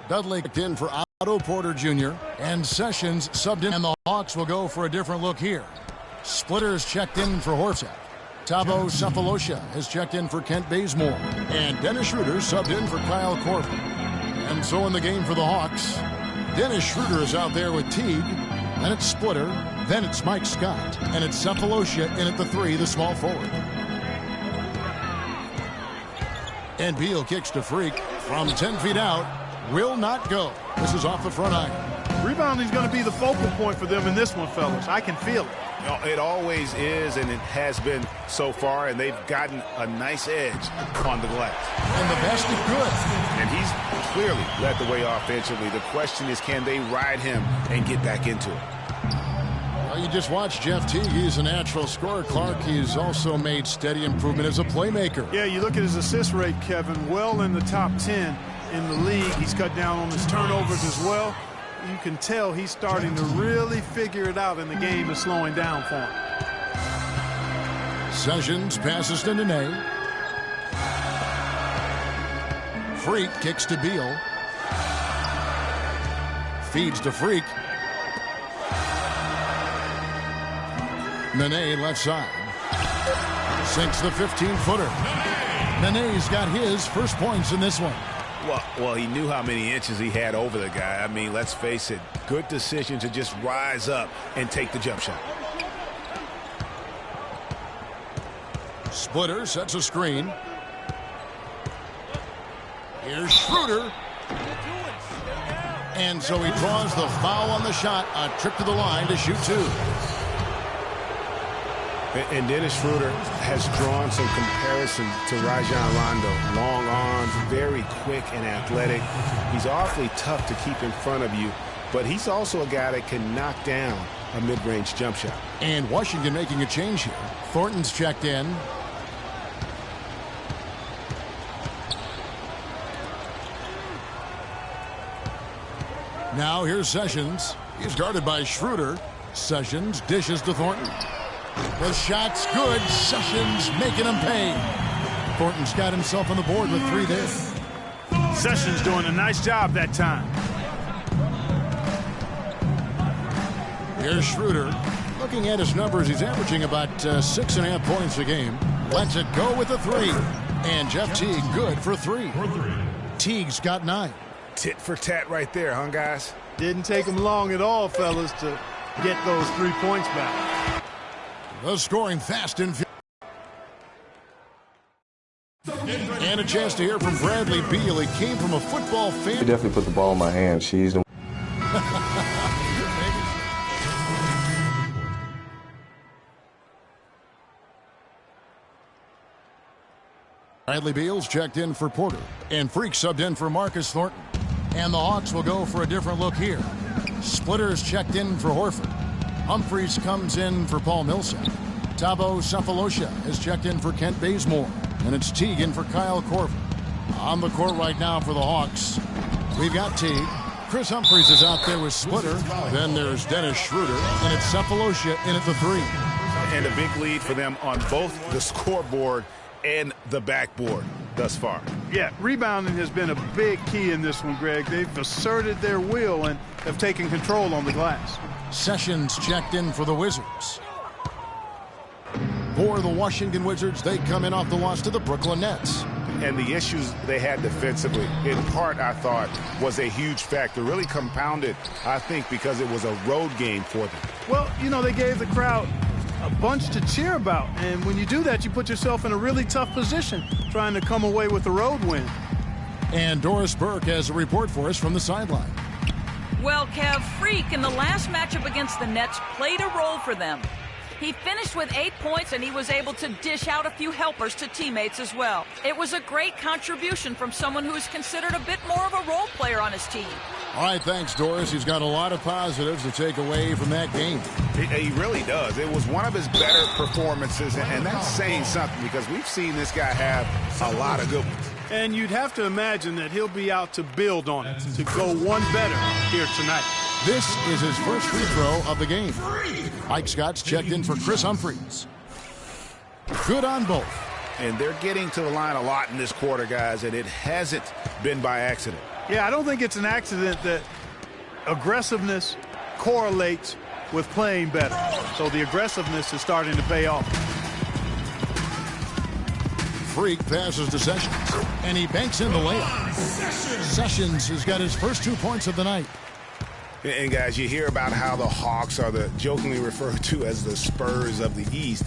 Dudley in for Otto Porter Jr. and Sessions subbed in, and the Hawks will go for a different look here. Splitters checked in for Horford. Thabo Cephalosha has checked in for Kent Bazemore. And Dennis Schroeder subbed in for Kyle Korver. And so in the game for the Hawks, Dennis Schroeder is out there with Teague. Then it's Splitter. Then it's Mike Scott. And it's Cephalosha in at the 3, the small forward. And Beal kicks to Freak from 10 feet out. Will not go. This is off the front iron. Rebounding is going to be the focal point for them in this one, fellas. I can feel it. It always is, and it has been so far, and they've gotten a nice edge on the glass. And the basket good. And he's clearly led the way offensively. The question is, can they ride him and get back into it? Well, you just watch Jeff Teague. He's a natural scorer. Clark, he's also made steady improvement as a playmaker. Yeah, you look at his assist rate, Kevin, well in the top 10 in the league. He's cut down on his turnovers as well. You can tell he's starting to really figure it out, and the game is slowing down for him. Sessions passes to Nene. Freak kicks to Beal. Feeds to Freak. Nene left side. Sinks the 15-footer. Nene's got his first points in this one. Well, he knew how many inches he had over the guy. I mean, let's face it, good decision to just rise up and take the jump shot. Splitter sets a screen. Here's Schroeder. And so he draws the foul on the shot. A trip to the line to shoot 2. And Dennis Schroeder has drawn some comparisons to Rajon Rondo. Long arms, very quick and athletic. He's awfully tough to keep in front of you, but he's also a guy that can knock down a mid-range jump shot. And Washington making a change here. Thornton's checked in. Now here's Sessions. He's guarded by Schroeder. Sessions dishes to Thornton. The shot's good. Sessions making him pay. Thornton's got himself on the board with 3 there. Sessions doing a nice job that time. Here's Schroeder. Looking at his numbers, he's averaging about 6.5 points a game. Lets it go with a 3. And Jeff Teague good for 3. Teague's got 9. Tit for tat right there, huh, guys? Didn't take him long at all, fellas, to get those 3 points back. The scoring fast and a chance to hear from Bradley Beal. He came from a football fan. She definitely put the ball in my hand. She's the Bradley Beal's checked in for Porter. And Freak subbed in for Marcus Thornton. And the Hawks will go for a different look here. Splitters checked in for Horford. Humphries comes in for Paul Millsap. Thabo Cephalosha has checked in for Kent Bazemore. And it's Teague in for Kyle Korver. On the court right now for the Hawks, we've got Teague. Chris Humphries is out there with Splitter. Then there's Dennis Schroeder. And it's Cephalosha in at the 3. And a big lead for them on both the scoreboard and the backboard thus far. Yeah, rebounding has been a big key in this one, Greg. They've asserted their will and have taken control on the glass. Sessions checked in for the Wizards. For the Washington Wizards, they come in off the loss to the Brooklyn Nets. And the issues they had defensively, in part, I thought, was a huge factor. Really compounded, I think, because it was a road game for them. Well, you know, they gave the crowd a bunch to cheer about. And when you do that, you put yourself in a really tough position trying to come away with a road win. And Doris Burke has a report for us from the sideline. Well, Kev, Freak in the last matchup against the Nets played a role for them. He finished with 8 points, and he was able to dish out a few helpers to teammates as well. It was a great contribution from someone who is considered a bit more of a role player on his team. All right, thanks, Doris. He's got a lot of positives to take away from that game. He really does. It was one of his better performances, and that's saying something because we've seen this guy have a lot of good ones. And you'd have to imagine that he'll be out to build on it, to go one better here tonight. This is his first free throw of the game. Mike Scott's checked in for Chris Humphries. Good on both. And they're getting to the line a lot in this quarter, guys, and it hasn't been by accident. Yeah, I don't think it's an accident that aggressiveness correlates with playing better. So the aggressiveness is starting to pay off. Freak passes to Sessions, and he banks in the layup. Sessions has got his first 2 points of the night. And guys, you hear about how the Hawks are the jokingly referred to as the Spurs of the East.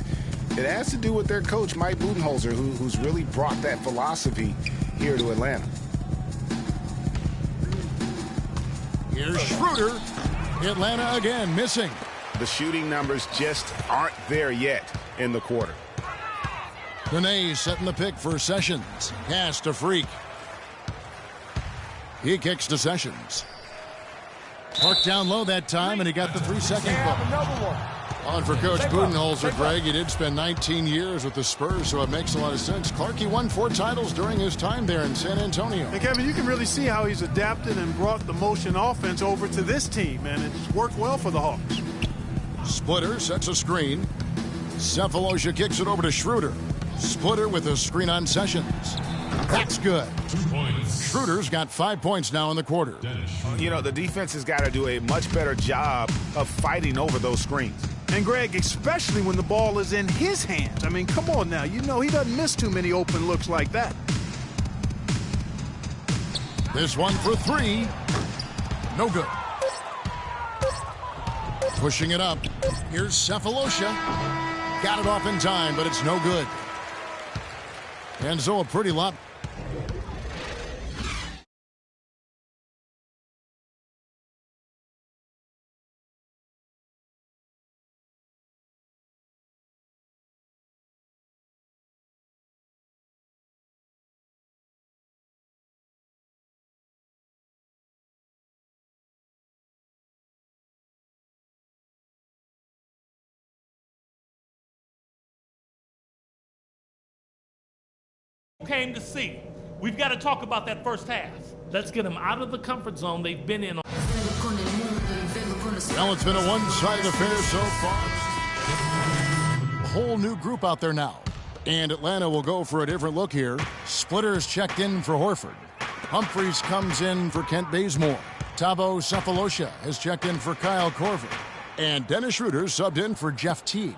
It has to do with their coach, Mike Budenholzer, who's really brought that philosophy here to Atlanta. Here's Schroeder. Atlanta again missing. The shooting numbers just aren't there yet in the quarter. Nene setting the pick for Sessions. Pass to Freak. He kicks to Sessions. Parked down low that time, and he got the 3-second call. On for Coach Budenholzer, Greg. He did spend 19 years with the Spurs, so it makes a lot of sense. Clarkie won 4 titles during his time there in San Antonio. And Kevin, you can really see how he's adapted and brought the motion offense over to this team, and it's worked well for the Hawks. Splitter sets a screen. Cephalosha kicks it over to Schroeder. Splitter with a screen on Sessions. That's good. 2 points. Schroeder's got 5 points now in the quarter. You know, the defense has got to do a much better job of fighting over those screens. And Greg, especially when the ball is in his hands. I mean, come on now. You know he doesn't miss too many open looks like that. This one for 3. No good. Pushing it up. Here's Cephalosha. Got it off in time, but it's no good. And so a pretty lot. Came to see. We've got to talk about that first half. Let's get them out of the comfort zone they've been in. Well, it's been a one-sided affair so far. A whole new group out there now. And Atlanta will go for a different look here. Splitter's checked in for Horford. Humphries comes in for Kent Bazemore. Thabo Cephalosha has checked in for Kyle Korver. And Dennis Schroeder subbed in for Jeff Teague.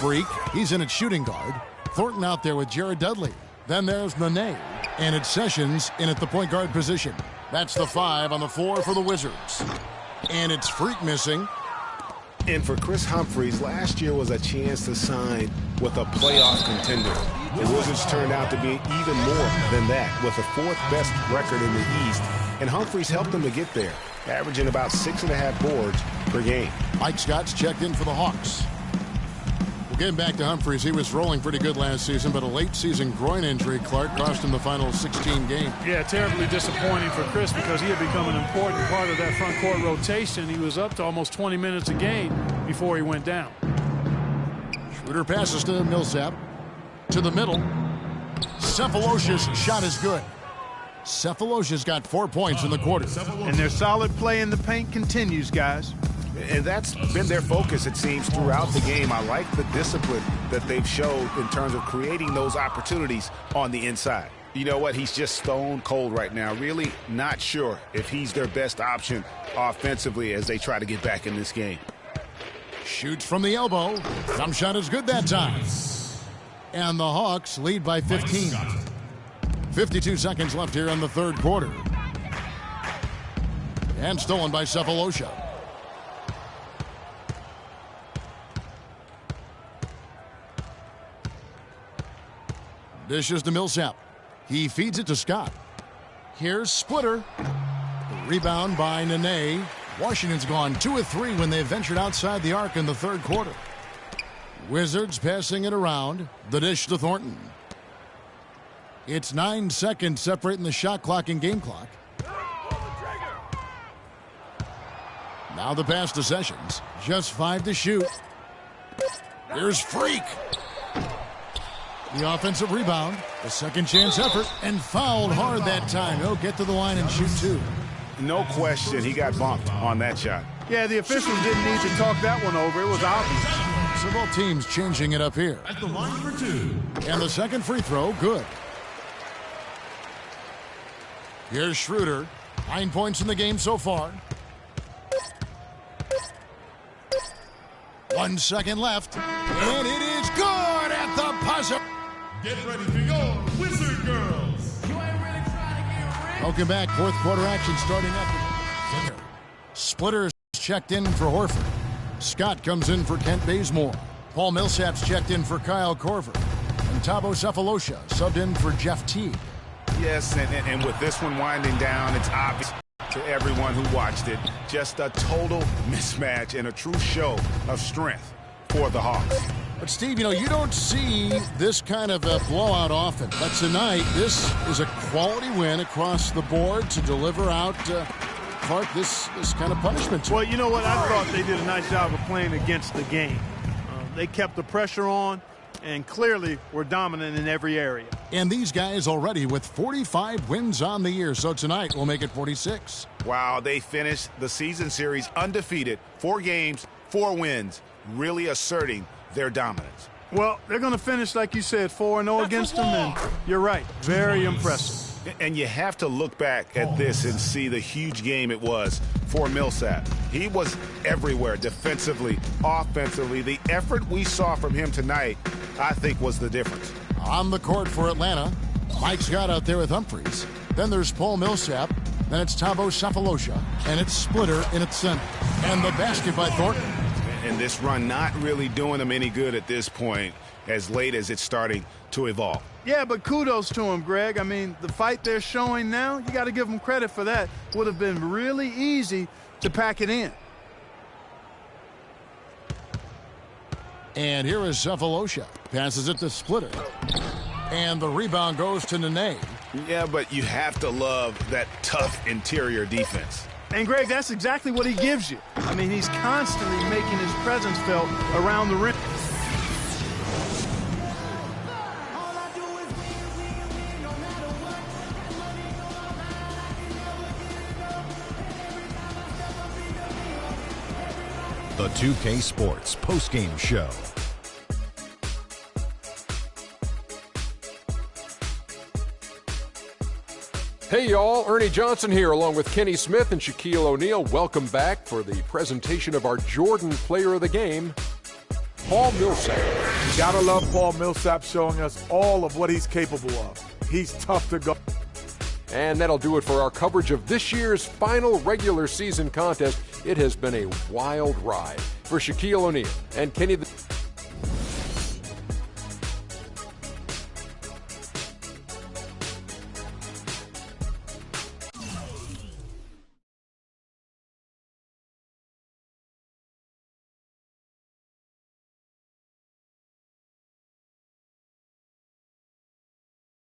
Freak, he's in at shooting guard. Thornton out there with Jared Dudley. Then there's Nene, and it's Sessions in at the point guard position. That's the 5 on the floor for the Wizards. And it's Freak missing. And for Chris Humphries, last year was a chance to sign with a playoff contender. The Wizards turned out to be even more than that, with the 4th best record in the East. And Humphries helped them to get there, averaging about 6.5 boards per game. Mike Scott's checked in for the Hawks. We'll get back to Humphries. He was rolling pretty good last season, but a late-season groin injury, Clark, cost him the final 16 games. Yeah, terribly disappointing for Chris because he had become an important part of that front court rotation. He was up to almost 20 minutes a game before he went down. Schroeder passes to Millsap. To the middle. Cephalosha's shot is good. Cephalosha's got 4 points in the quarter. And their solid play in the paint continues, guys. And that's been their focus, it seems, throughout the game. I like the discipline that they've showed in terms of creating those opportunities on the inside. You know what? He's just stone cold right now. Really not sure if he's their best option offensively as they try to get back in this game. Shoots from the elbow. Some shot is good that time. And the Hawks lead by 15. 52 seconds left here in the third quarter. And stolen by Cephalosha. Dishes to Millsap. He feeds it to Scott. Here's Splitter. The rebound by Nene. Washington's gone 2 of 3 when they ventured outside the arc in the third quarter. Wizards passing it around. The dish to Thornton. It's 9 seconds separating the shot clock and game clock. Now the pass to Sessions. Just 5 to shoot. Here's Freak. The offensive rebound, a second chance effort, and fouled hard that time. He'll get to the line and shoot 2. No question, he got bumped on that shot. Yeah, the officials didn't need to talk that one over. It was obvious. So both teams changing it up here. At the line for 2. And the second free throw, good. Here's Schroeder. 9 points in the game so far. 1 second left. And it is good at the buzzer. Get ready for your Wizard Girls. Welcome back. Fourth quarter action starting up. Splitters checked in for Horford. Scott comes in for Kent Bazemore. Paul Millsap's checked in for Kyle Korver. And Thabo Sefolosha subbed in for Jeff Teague. Yes, and with this one winding down, it's obvious to everyone who watched it. Just a total mismatch and a true show of strength for the Hawks. But, Steve, you don't see this kind of a blowout often. But tonight, this is a quality win across the board to deliver out, Clark, this kind of punishment. Well, you know what? I thought they did a nice job of playing against the game. They kept the pressure on and clearly were dominant in every area. And these guys already with 45 wins on the year, so tonight we'll make it 46. Wow, they finished the season series undefeated. 4 games, 4 wins, really asserting their dominance. Well, they're going to finish, like you said, 4-0 against them, and you're right, very impressive. And you have to look back at this and see the huge game it was for Millsap. He was everywhere, defensively, offensively. The effort we saw from him tonight, I think, was the difference. On the court for Atlanta, Mike Scott out there with Humphries. Then there's Paul Millsap. Then it's Thabo Sefolosha. And it's Splitter in its center. And the basket by Thornton. And this run not really doing them any good at this point, as late as it's starting to evolve. Yeah, but kudos to him, Greg. I mean, the fight they're showing now, you got to give them credit for that. Would have been really easy to pack it in. And here is Sefolosha. Passes it to Splitter. And the rebound goes to Nene. Yeah, but you have to love that tough interior defense. And, Greg, that's exactly what he gives you. I mean, he's constantly making his presence felt around the rim. The 2K Sports postgame show. Hey y'all, Ernie Johnson here along with Kenny Smith and Shaquille O'Neal. Welcome back for the presentation of our Jordan Player of the Game, Paul Millsap. You gotta love Paul Millsap showing us all of what he's capable of. He's tough to go. And that'll do it for our coverage of this year's final regular season contest. It has been a wild ride. For Shaquille O'Neal and Kenny the